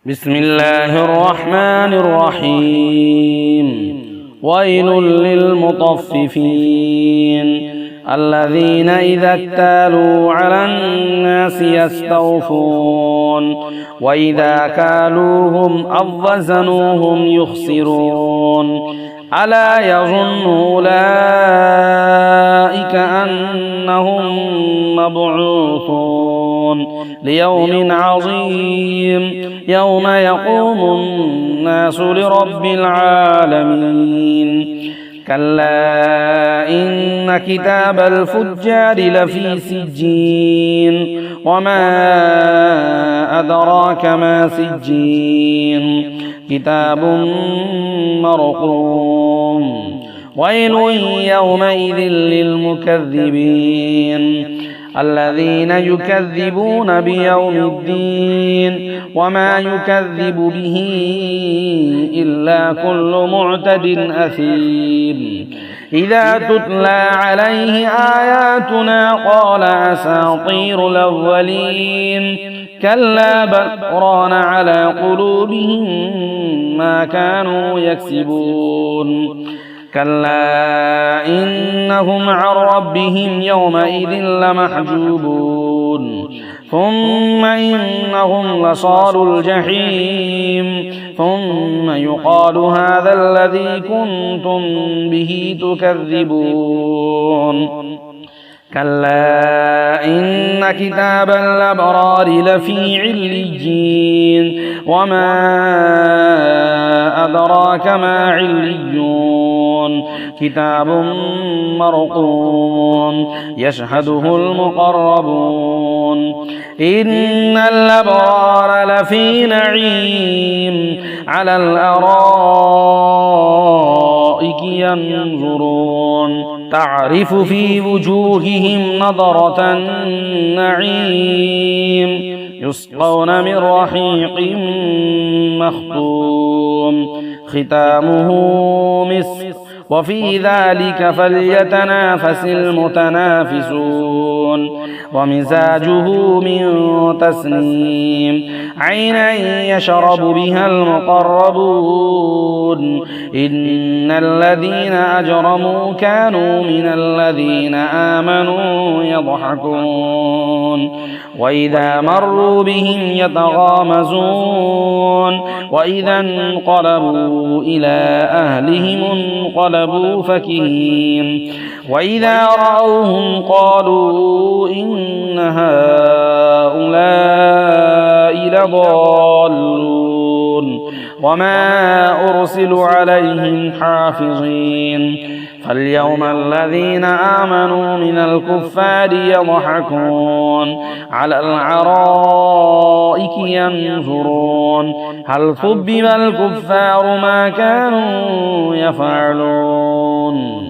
بسم الله الرحمن الرحيم ويل للمطففين الذين إذا اكتالوا على الناس يستوفون وإذا كالوهم أو وزنوهم يخسرون ألا يظن أولئك أنهم مبعوثون ليوم عظيم يوم يقوم الناس لرب العالمين كلا إن كتاب الفجار لفي سجين وما أدراك ما سجين كتاب مرقوم ويل يومئذ للمكذبين الذين يكذبون بيوم الدين وما يكذب به إلا كل معتد أثيم إذا تتلى عليه آياتنا قال أساطير الأولين كلا بل ران على قلوبهم ما كانوا يكسبون كلا إنهم عن ربهم يومئذ لمحجوبون ثم إنهم لصالوا الجحيم ثم يقال هذا الذي كنتم به تكذبون كلا إن كتاب الأبرار لفي عليين وما أدراك ما عليون كتاب مرقوم يشهده المقربون إن الأبرار لفي نعيم على الأرائك ينظرون تعرف في وجوههم نضرة النعيم يسقون من رحيق مختوم ختامه مسك وفي ذلك فليتنافس المتنافسون ومزاجه من تسنيم عينا يشرب بها المقربون إن الذين أجرموا كانوا من الذين آمنوا يضحكون وإذا مروا بهم يتغامزون وإذا انقلبوا إلى أهلهم انقلبوا فكهين وإذا رأوهم قالوا إن هؤلاء لضالون وما أرسلوا عليهم حافظين فاليوم الذين آمنوا من الكفار يضحكون على الأرائك ينظرون هل ثُبِّبَ الكفار ما كانوا يفعلون.